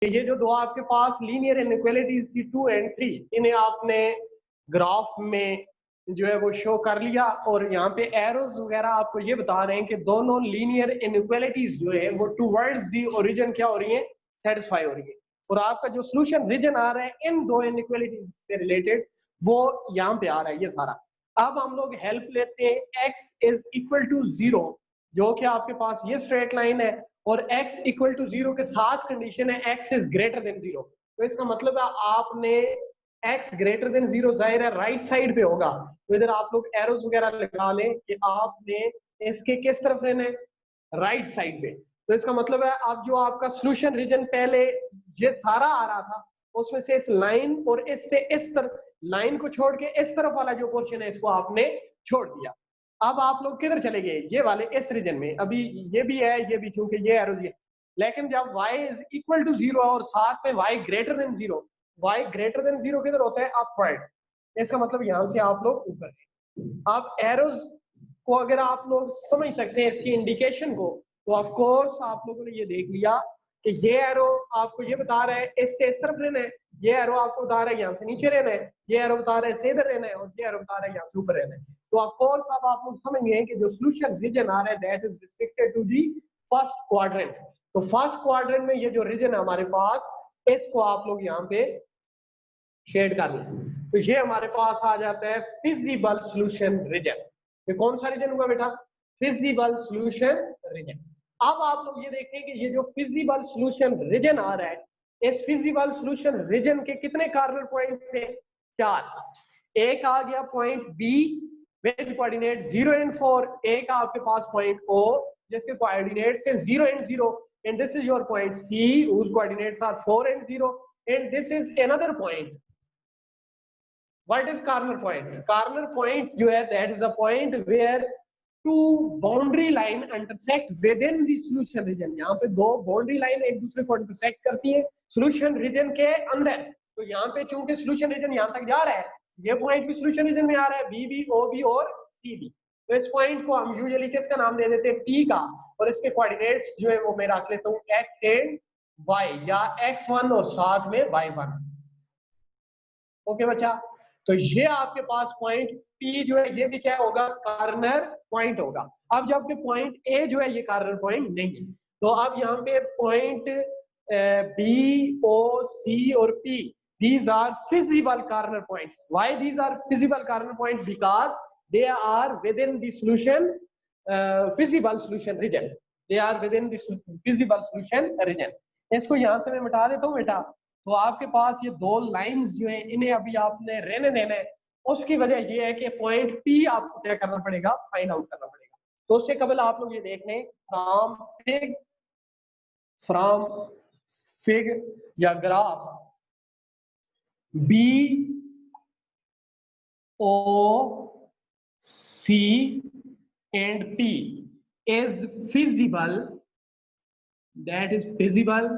ये जो दो आपके पास लीनियर इनइक्वालिटीज थी 2 और 3, इन्हें आपने ग्राफ में जो है वो शो कर लिया, और यहाँ पे एरोज वगैरह आपको ये बता रहे हैं कि दोनों लीनियर इनइक्वालिटीज जो है वो टुवर्ड्स दी ओरिजिन क्या हो रही है, सेटिस्फाई हो रही है। और आपका जो सोल्यूशन रीजन आ रहा है इन दो इनइक्वालिटीज से रिलेटेड, वो यहाँ पे आ रहा है ये सारा। अब हम लोग हेल्प लेते हैं x इज इक्वल टू 0, जो कि आपके पास ये स्ट्रेट लाइन है, और x इक्वल टू 0 के साथ कंडीशन है x इज ग्रेटर देन 0। तो इसका मतलब है आपने x ग्रेटर देन 0 जाहिर है राइट साइड पे होगा, तो इधर आप लोग एरोज वगैरह लगा लें कि आपने इसके किस तरफ रहना है, राइट साइड पे। तो इसका मतलब है अब जो आपका सोल्यूशन रीजन पहले ये सारा आ रहा था, उसमें से इस लाइन और इससे इस तरफ, लाइन को छोड़ के इस तरफ वाला जो पोर्शन है इसको आपने छोड़ दिया। अब आप लोग किधर चले गए, ये वाले इस रीजन में। अभी ये भी है, ये भी, चूंकि ये एरो है, लेकिन जब y इज इक्वल टू 0 और साथ में y greater than 0, y greater than 0 किधर होता है, अपवर्ड। इसका मतलब यहां से आप लोग ऊपर हैं। अब एरोज को अगर आप लोग समझ सकते हैं इसकी इंडिकेशन को, तो ऑफ कोर्स आप लोगों ने ये देख लिया कि ये एरो आपको ये बता रहा है इससे इस तरफ रहना है, ये एरो आपको बता रहा है यहाँ से नीचे रहना है, ये एरो बता रहा है से इधर रहना है, और ये एरो बता रहा है यहाँ से ऊपर रहना है। तो ऑफ कोर्स अब आप लोग समझ गए कि जो सोल्यूशन रीजन आ रहा है that is restricted to the first quadrant. तो फर्स्ट क्वाड्रेंट में ये जो रीजन है हमारे पास, इसको आप लोग यहाँ पे शेड कर लें, तो ये हमारे पास आ जाता है फिजिबल सोल्यूशन रीजन। ये कौन सा रीजन हुआ बेटा, फिजिबल सोल्यूशन रीजन। अब आप लोग ये देखें कि ये जो फिजिबल सोल्यूशन रीजन आ रहा है, इस फिजिबल सोल्यूशन रीजन के कितने कार्नर पॉइंट्स हैं, 4। एक आ गया point be with coordinate 0 and 4, एक आपके पास पॉइंट ओ जिसके कोऑर्डिनेट्स हैं 0 and 0, and this is your point C whose coordinates are 4 and 0, and this is another point. What is corner point? Corner point जो है that is a point where two boundary line intersect within the solution region. यहाँ पे दो boundary line एक दूसरे को intersect करती है solution region के अंदर। तो यहाँ पे चूंकि solution region यहाँ तक जा रहा है, ये point भी solution region में आ रहा है, B भी, O भी और C भी। तो इस point को हम usually किसका नाम दे देते हैं, P का, और इसके coordinates जो है वो मैं रख लेता हूँ X and Y, या X1 और साथ में Y1। ओके बच्चा, तो ये आपके पास पॉइंट P जो है ये भी क्या होगा, कार्नर पॉइंट होगा। अब जब के पॉइंट A जो है ये कार्नर पॉइंट नहीं है, तो अब यहाँ पे पॉइंट B, O, C और P, these are feasible corner points. Why these are feasible corner points? Because they are within the solution feasible solution region. They are within the feasible solution region. इसको यहाँ से मैं मिटा देता हूँ बेटा। तो आपके पास ये दो लाइंस जो है इन्हें अभी आपने रहने देना है। उसकी वजह ये है कि पॉइंट P आपको क्या करना पड़ेगा, फाइंड आउट करना पड़ेगा। तो उससे कबल आप लोग ये देख लें, फ्रॉम फिग या graph B O C and P is feasible, that is feasible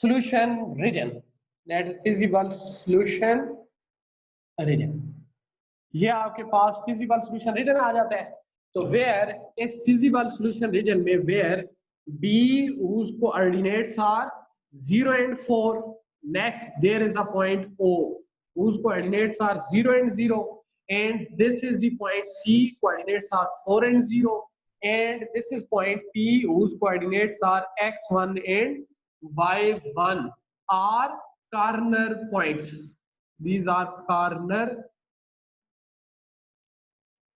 solution region, that is feasible solution region। ये आपके पास feasible solution region आ जाता है। तो where इस feasible solution region में where B whose coordinates are 0 and 4, next there is a point O whose coordinates are 0 and 0, and this is the point C, coordinates are 4 and 0, and this is point P whose coordinates are x1 and y1 are corner points. These are corner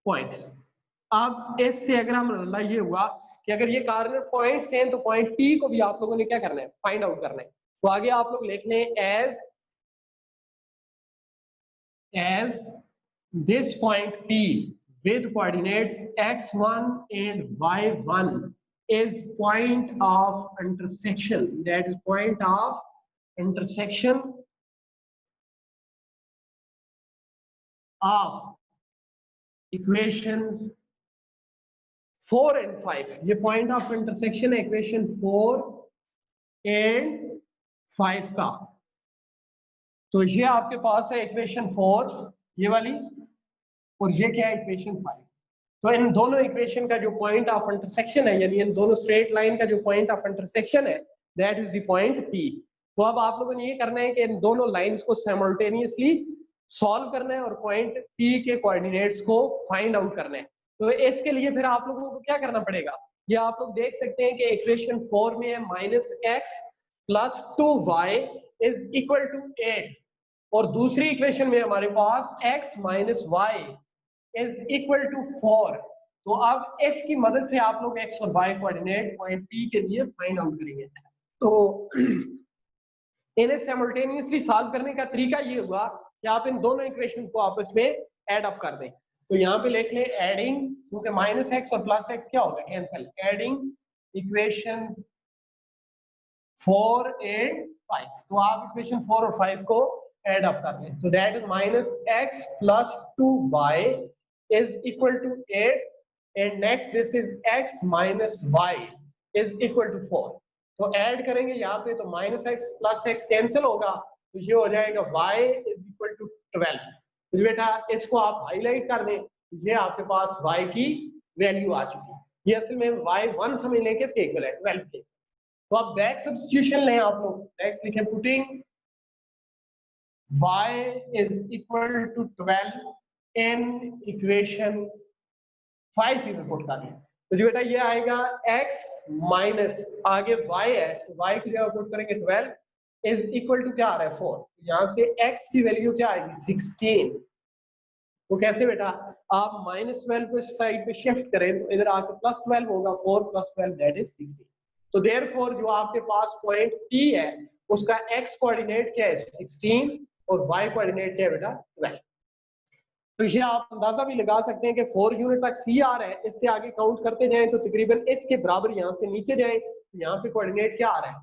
points. अब इससे अगर हम ये हुआ कि अगर ये corner points हैं, तो पॉइंट P को भी आप लोगों ने क्या करना है, फाइंड आउट करना है। तो आगे आप लोग लिख लें as this point P with coordinates x1 and y1 is point of intersection, that is point of intersection of equations 4 and 5। ये पॉइंट ऑफ इंटरसेक्शन है इक्वेशन 4 and 5 का। तो ये आपके पास है इक्वेशन 4 ये वाली, और ये क्या है इक्वेशन 5। तो इन दोनों इक्वेशन का जो पॉइंट ऑफ इंटरसेक्शन है, यानी इन दोनों स्ट्रेट लाइन का जो पॉइंट ऑफ इंटरसेक्शन है, that is the point P. तो अब आप लोगों ने ये करना है कि इन दोनों लाइंस को साइमल्टेनियसली सॉल्व करना है और पॉइंट पी के कोऑर्डिनेट्स को फाइंड आउट करना है। तो इसके लिए फिर आप लोगों को क्या करना पड़ेगा, ये आप लोग देख सकते हैं कि इक्वेशन 4 में है -x + 2y is equal to 8 और दूसरी इक्वेशन में हमारे पास x - y is equal to 4। तो अब इसकी मदद से आप लोग x और y कोऑर्डिनेट पॉइंट P के लिए फाइंड आउट करेंगे। तो इन्हें साइमल्टेनियसली सॉल्व करने का तरीका ये हुआ कि आप इन दोनों इक्वेशन को आपस में ऐड अप कर दें। तो यहाँ पे लिख ले एडिंग, क्योंकि -x और +x क्या होगा, कैंसिल, एडिंग इक्वेशन 4 एंड 5। तो आप इक्वेशन 4 और 5 को ऐड अप कर लें। तो that is -x + 2y is equal to 8 and next this is x - y is equal to 4। तो ऐड करेंगे यहाँ पे तो -x + x कैंसिल होगा, तो ये हो जाएगा y इज इक्वल टू 12। तो बेटा इसको आप हाईलाइट कर दें, ये आपके पास y की वैल्यू आ चुकी है। ये असल में y1 समझ लें कि इसके इक्वल है 12 के। तो आप बैक सब्स्टिट्यूशन लें, आप लोग नेक्स्ट लिखें putting y is equal to 12 in equation 5 में पुट कर लें। तो जो बेटा ये आएगा x माइनस आगे y है, तो y की जगह पुट करेंगे 12 इज इक्वल टू क्या आ रहा है 4। यहाँ से x की वैल्यू क्या आएगी 16। तो कैसे बेटा, आप -12 को इस साइड पे शिफ्ट करें तो इधर आके +12 होगा, 4 + 12 दैट इज 16। तो देयरफॉर जो आपके पास पॉइंट P है उसका x कोऑर्डिनेट क्या है 16 और y कोऑर्डिनेट क्या है बेटा 12। तो ये आप अंदाजा भी लगा सकते हैं कि 4 यूनिट तक C आ रहा है, इससे आगे काउंट करते जाएं तो तकरीबन इसके बराबर यहाँ से नीचे जाएं, यहाँ पे कोऑर्डिनेट क्या आ रहा है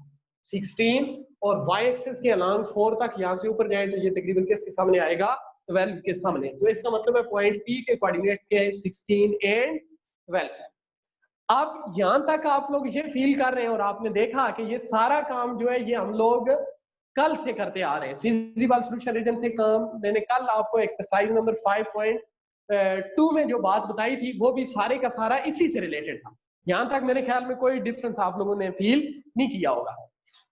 16 और y एक्सिस के अलोंग 4 तक यहाँ से ऊपर जाएं तो ये तकरीबन किसके सामने आएगा 12 के सामने। तो इसका मतलब है पॉइंट P के कोऑर्डिनेट्स क्या है 16 एंड 12। अब यहां तक आप लोग ये फील कर रहे हैं और आपने देखा कि ये सारा काम जो है ये हम लोग कल से करते आ रहे हैं। फिजिबल सॉल्यूशन रीजन से काम मैंने कल आपको एक्सरसाइज नंबर 5.2 में जो बात बताई थी वो भी सारे का सारा इसी से रिलेटेड था। यहां तक मेरे ख्याल में कोई डिफरेंस आप लोगों ने फील नहीं किया होगा।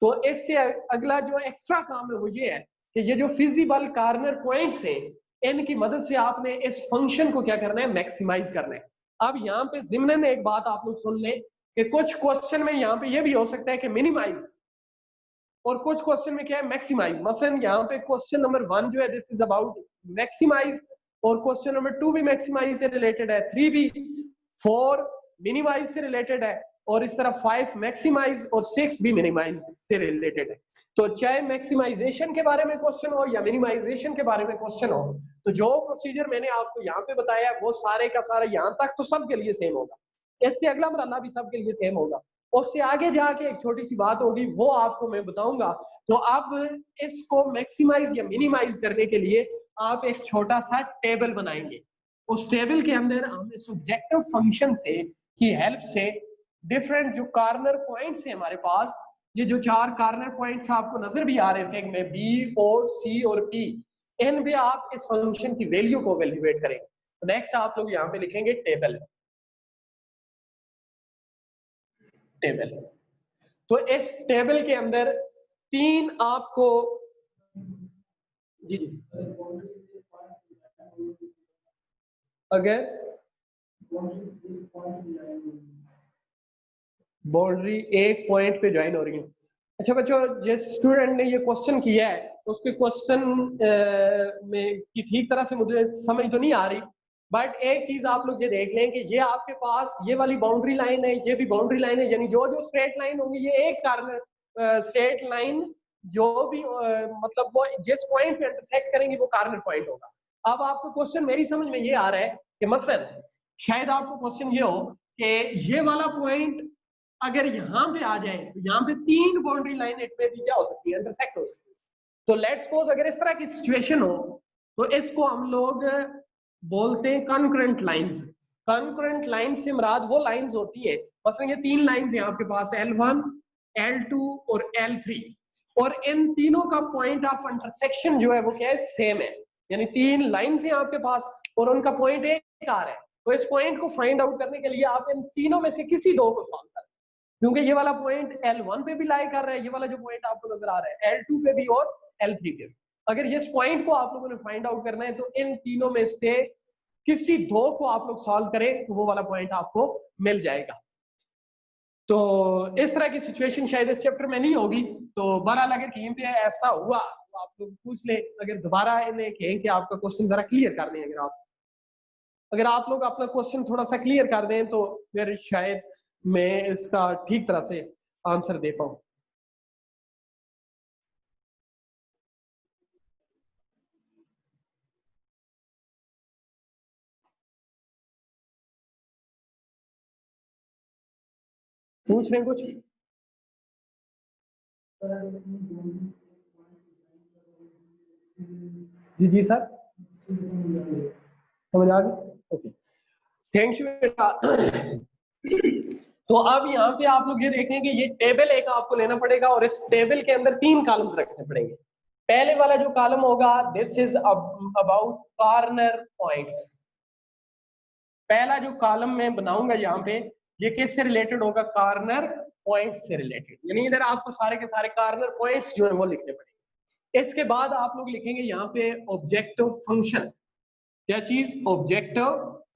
तो इससे अगला जो एक्स्ट्रा काम है वो ये है कि ये जो फिजिबल कॉर्नर पॉइंट्स हैं इनकी मदद से आपने इस फंक्शन को क्या करना है मैक्सिमाइज करना है। अब यहाँ पे ज़िम्नन एक बात आप लोग सुन लें कि कुछ क्वेश्चन में यहाँ पे ये भी हो सकता है कि मिनिमाइज और कुछ क्वेश्चन में क्या है मैक्सिमाइज। मसलन यहाँ पे क्वेश्चन नंबर 1 जो है दिस इज अबाउट मैक्सिमाइज और क्वेश्चन नंबर 2 भी मैक्सिमाइज से रिलेटेड है, 3 भी, 4 मिनिमाइज से रिलेटेड है और इस तरह 5 मैक्सिमाइज और 6 भी मिनिमाइज से रिलेटेड है। तो चाहे मैक्सिमाइजेशन के बारे में क्वेश्चन हो या मिनिमाइजेशन के बारे में क्वेश्चन हो, तो जो प्रोसीजर मैंने आपको यहाँ पे बताया है वो सारे का सारा यहाँ तक तो सबके लिए सेम होगा, इससे अगला मरहला भी सबके लिए सेम होगा, उससे आगे जाके एक छोटी सी बात होगी वो आपको मैं बताऊंगा। तो अब इसको मैक्सिमाइज या मिनिमाइज करने के लिए आप एक छोटा सा टेबल बनाएंगे। उस टेबल के अंदर हम इस ऑब्जेक्टिव फंक्शन से की हेल्प से डिफरेंट जो कॉर्नर पॉइंट्स है हमारे पास, ये जो 4 कॉर्नर पॉइंट्स आपको नजर भी आ रहे थे में B, O, C और P, इन पे आप इस फंक्शन की वैल्यू को वैल्यूएट करेंगे। तो नेक्स्ट आप लोग यहाँ पे लिखेंगे टेबल। तो इस टेबल के अंदर 3 आपको जी अगर बाउंड्री एक पॉइंट पे ज्वाइन हो रही है। अच्छा बच्चों, जिस स्टूडेंट ने ये क्वेश्चन किया है उसके क्वेश्चन में की ठीक तरह से मुझे समझ तो नहीं आ रही, बट एक चीज आप लोग ये देख लें कि ये आपके पास ये वाली बाउंड्री लाइन है, ये भी बाउंड्री लाइन है, यानी जो जो स्ट्रेट लाइन होगी ये एक कॉर्नर स्ट्रेट लाइन जो भी मतलब वो जिस पॉइंट पे इंटरसेक्ट करेंगी वो कॉर्नर पॉइंट होगा। अब आपको क्वेश्चन मेरी समझ में ये आ रहा है कि मसलन शायद आपको क्वेश्चन ये हो कि ये वाला पॉइंट अगर यहाँ पे आ जाए तो यहाँ पे 3 बाउंड्री लाइन इट में भी क्या हो सकती है इंटरसेक्ट हो सकती है। तो लेट्स सपोज अगर इस तरह की सिचुएशन हो तो इसको हम लोग बोलते हैं कॉन्करेंट लाइंस। कॉन्करेंट लाइन से मुराद वो लाइंस होती है, मसलन ये 3 लाइंस हैं आपके पास L1, L2 और L3 और इन तीनों का पॉइंट ऑफ इंटरसेक्शन जो है वो क्या है सेम है, यानी 3 लाइंस हैं आपके पास और उनका पॉइंट एक आ रहा है। तो इस पॉइंट को फाइंड आउट करने के लिए आप इन तीनों में से किसी दो को सॉल्व करें, क्योंकि ये वाला पॉइंट L1 पे भी लाई कर रहा है, ये वाला जो पॉइंट आपको नजर आ रहा है L2 पे भी और L3 पे भी। अगर इस पॉइंट को आप लोगों ने फाइंड आउट करना है तो इन तीनों में से किसी दो को आप लोग सॉल्व करें तो वो वाला पॉइंट आपको मिल जाएगा। तो इस तरह की सिचुएशन शायद इस चैप्टर में नहीं होगी, तो बहरहाल अगर कहीं पे ऐसा हुआ तो आप लोग पूछ लें। अगर दोबारा इन्हें कहें कि आपका क्वेश्चन जरा क्लियर कर दें, अगर आप लोग अपना क्वेश्चन थोड़ा सा क्लियर कर दें तो फिर शायद मैं इसका ठीक तरह से आंसर दे पाऊं। पूछ रहे हैं कुछ? जी जी सर, समझ आ गई? ओके, थैंक यू बेटा। तो अब यहाँ पे आप लोग ये देखें कि ये टेबल एक आपको लेना पड़ेगा और इस टेबल के अंदर 3 कॉलम्स रखने पड़ेंगे। पहले वाला जो कॉलम होगा this is about corner points. पहला जो कॉलम मैं बनाऊंगा यहाँ पे ये किससे रिलेटेड होगा? कॉर्नर पॉइंट्स से रिलेटेड, यानी इधर आपको सारे के सारे कॉर्नर पॉइंट्स जो है वो लिखने पड़ेंगे। इसके बाद आप लोग लिखेंगे यहाँ पे ऑब्जेक्टिव फंक्शन। क्या चीज? Objective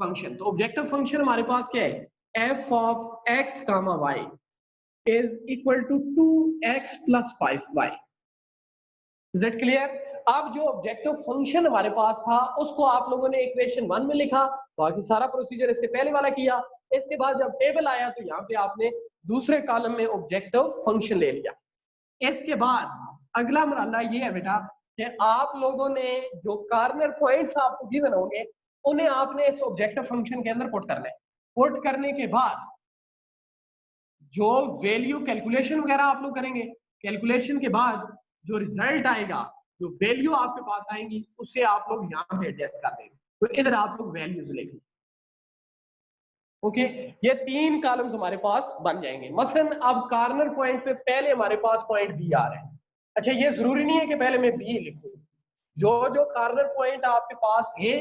function. तो ऑब्जेक्टिव फंक्शन हमारे पास क्या है? f of x comma y is equal to 2x plus 5y। Is it clear? अब जो ऑब्जेक्टिव फंक्शन हमारे पास था उसको आप लोगों ने इक्वेशन 1 में लिखा, बाकी सारा प्रोसीजर इससे पहले वाला किया। इसके बाद जब टेबल आया तो यहाँ पे आपने दूसरे कॉलम में ऑब्जेक्टिव फंक्शन ले लिया। इसके बाद अगला मरहला ये है बेटा कि आप लोगों ने जो कॉर्नर पॉइंट्स आपको गिवन होंगे उन्हें आपने इस ऑब्जेक्टिव फंक्शन के अंदर पुट करना है। पुट करने के बाद जो वैल्यू कैलकुलेशन वगैरह आप लोग करेंगे, कैलकुलेशन के बाद जो रिजल्ट आएगा, जो वैल्यू आपके पास आएंगी उससे आप लोग यहाँ पे एडजस्ट कर देंगे। तो इधर आप लोग वैल्यूज लिखें। ओके, ये 3 कॉलम्स हमारे पास बन जाएंगे। मसलन अब कॉर्नर पॉइंट पे पहले हमारे पास पॉइंट बी आ रहा है। अच्छा, ये जरूरी नहीं है कि पहले मैं बी लिखूं, जो जो कॉर्नर पॉइंट आपके पास है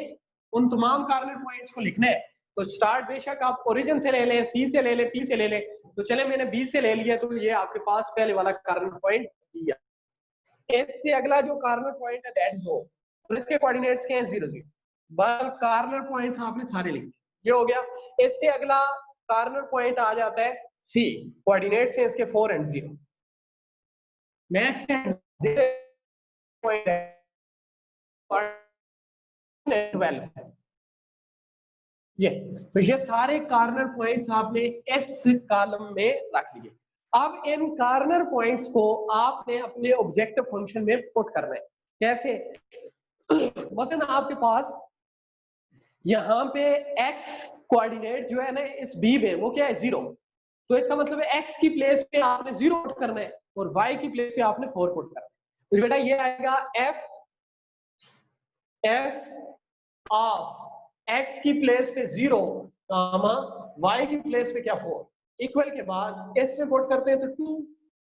उन तमाम कॉर्नर पॉइंट्स को लिखना है। तो स्टार्ट बेशक आप ओरिजिन से ले लें, सी से ले लें, पी से ले लें, तो चले मैंने बी से ले लिया तो ये आपके पास पहले वाला कॉर्नर पॉइंट बी है। इससे अगला जो कॉर्नर पॉइंट है दैट इज ओ, और इसके कोऑर्डिनेट्स क्या हैं? 0 0। बस कॉर्नर पॉइंट्स आपने सारे लिखे, ये हो गया। इससे अगला कॉर्नर पॉइंट आ जाता है सी, कोऑर्डिनेट्स हैं इसके 4 और 0। नेक्स्ट पॉइंट है 12। ये तो ये सारे कॉर्नर पॉइंट्स आपने इस कॉलम में रख लिए। अब इन कॉर्नर पॉइंट्स को आपने अपने ऑब्जेक्टिव फंक्शन में पुट करना है। कैसे? मसलन आपके पास यहाँ पे x कोऑर्डिनेट जो है ना इस b में वो क्या है? 0। तो इसका मतलब है x की प्लेस पे आपने 0 पुट करना है और y की प्लेस पे आपने 4 पुट करना है। तो बेटा ये आएगा f ऑफ x की प्लेस पे 0 कामा y की प्लेस पे क्या 4 इक्वल के बाद इसमें पुट करते हैं तो 2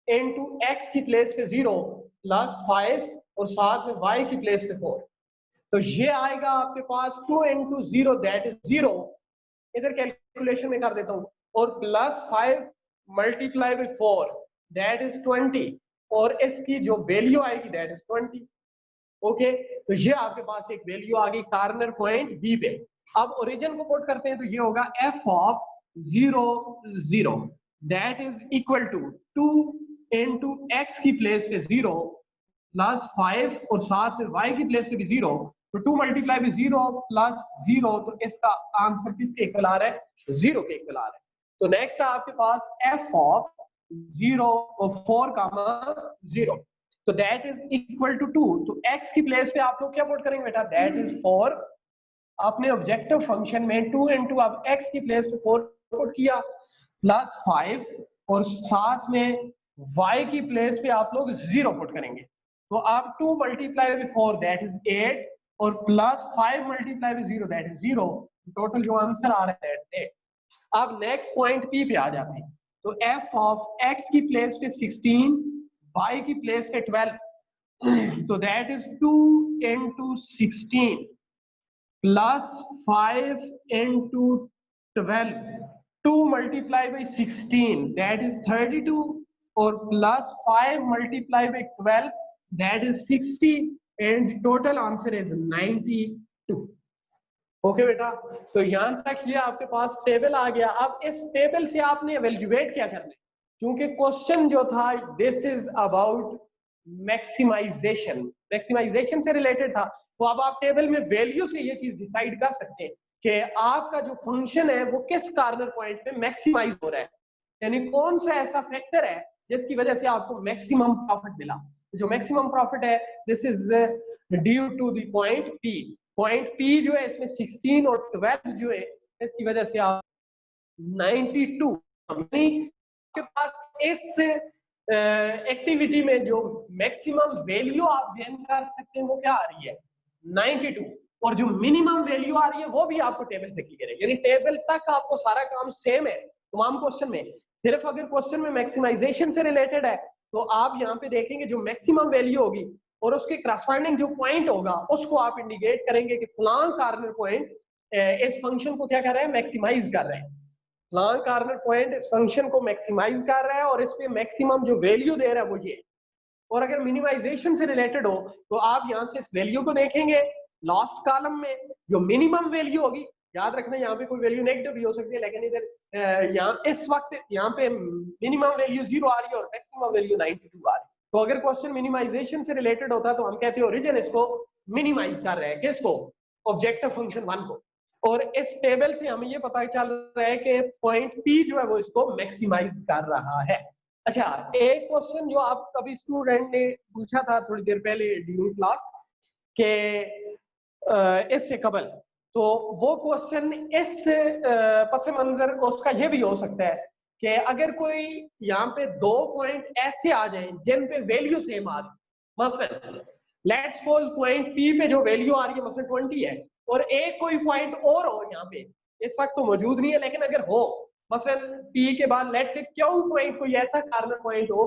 इंटू x की प्लेस पे 0 प्लस 5 और साथ में y की प्लेस पे 4। तो ये आएगा आपके पास 2 इंटू 0 दैट इज 0, इधर कैलकुलेशन में कर देता हूं, और plus 5 multiply by 4 that is 20, और इसकी जो वैल्यू आएगी दैट इज 20। ओके, तो ये आपके पास एक वैल्यू आ गई कॉर्नर पॉइंट बी पे। अब ओरिजिन को पुट करते हैं तो ये होगा f of 0 0 that is equal to 2 into x की प्लेस पे 0 प्लस 5 और साथ में y की प्लेस पे भी 0, तो 2 मल्टीप्लाई बाय 0 प्लस 0, तो इसका आंसर किसके इक्वल आ रहा है? 0 के इक्वल आ रहा है। तो नेक्स्ट है आपके पास f ऑफ 0 और 4 कामा 0, तो दैट इज इक्वल टू 2। तो x की प्लेस पे आप लोग क्या पुट करेंगे बेटा? That is 4। आपने ऑब्जेक्टिव फंक्शन में 2 इंटू अब x की प्लेस पे 4 पुट किया प्लस 5 और साथ में y की प्लेस पे आप लोग 0 पुट करेंगे। तो आप 2 मल्टीप्लाई बाय 4 दैट इज 8 और plus 5 multiply by 0 that is 0। Total जो आंसर आ रहा है दैट 8। अब नेक्स्ट पॉइंट p पे आ जाते हैं। तो f ऑफ x की प्लेस पे 16, y की प्लेस पे 12, तो that is 2 into 16 plus 5 into 12 2 multiplied by 16 that is 32 और plus 5 multiplied by 12 that is 60 and total answer is 92. Okay बेटा, तो यहां तक ये आपके पास टेबल आ गया। अब इस टेबल से आपने एवेल्युएट क्या करना है, क्योंकि क्वेश्चन जो था this is about maximisation, maximisation से रिलेटेड था। तो अब आप टेबल में वैल्यू से ये चीज डिसाइड कर सकते हैं कि आपका जो फंक्शन है वो किस कार्नर पॉइंट पे मैक्सिमाइज हो रहा है, यानी कौन सा ऐसा फैक्टर है जिसकी वजह से आपको मैक्सिमम प्रॉफिट मिला। जो मैक्सिमम प्रॉफिट है this is due to the point P. Point P जो है इसमें 16 और 12 जो है इसकी वजह से आप 92 के पास इस एक्टिविटी में जो मैक्सिमम वैल्यू आप गेन कर सकते हैं वो क्या आ रही है 92, और जो मिनिमम वैल्यू आ रही है वो भी आपको टेबल से क्लियर है, यानी टेबल तक आपको सारा काम सेम है तमाम क्वेश्चन में। सिर्फ अगर क्वेश्चन में मैक्सिमाइजेशन से रिलेटेड है तो आप यहाँ पे देखेंगे जो मैक्सिमम वैल्यू होगी और उसके करस्पॉन्डिंग जो पॉइंट होगा उसको आप इंडिकेट करेंगे कि फलां कार्नर पॉइंट इस फंक्शन को क्या कर रहा है मैक्सिमाइज कर रहे हैं, फलां कार्नर पॉइंट इस फंक्शन को मैक्सिमाइज कर रहा है और इस पे मैक्सिमम जो वैल्यू दे रहा है वो ये। और अगर मिनिमाइजेशन से रिलेटेड हो तो आप यहाँ से इस वैल्यू को देखेंगे, लास्ट कॉलम में जो मिनिमम वैल्यू होगी, याद रखना यहाँ पे कोई वैल्यू नेगेटिव भी हो सकती है, लेकिन इधर यहाँ इस वक्त यहाँ पे मिनिमम वैल्यू 0 आ रही है और मैक्सिमम वैल्यू 92 आ रही है। तो अगर क्वेश्चन मिनिमाइजेशन से रिलेटेड होता है तो हम कहते हैं ओरिजिन इसको मिनिमाइज कर रहे हैं, किसको, ऑब्जेक्टिव फंक्शन 1 को। और इस टेबल से हमें ये पता चल रहा है कि पॉइंट पी जो है वो इसको मैक्सिमाइज कर रहा है। अच्छा, एक क्वेश्चन जो आप कभी स्टूडेंट ने पूछा था थोड़ी देर पहले ड्यूरिंग क्लास के इससे कबल, तो वो क्वेश्चन इस पस मंजर उसका ये भी हो सकता है कि अगर कोई यहाँ पे 2 पॉइंट ऐसे आ जाएं जिन पे वैल्यू सेम आ रही, मसलन लेट्स सपोज पॉइंट पी पे जो वैल्यू आ रही है मसलन 20 है और एक कोई पॉइंट और हो यहाँ पे, इस वक्त तो मौजूद नहीं है लेकिन अगर हो मसलन पी के बाद लेट्स से क्यू पॉइंट कोई ऐसा कार्नर पॉइंट हो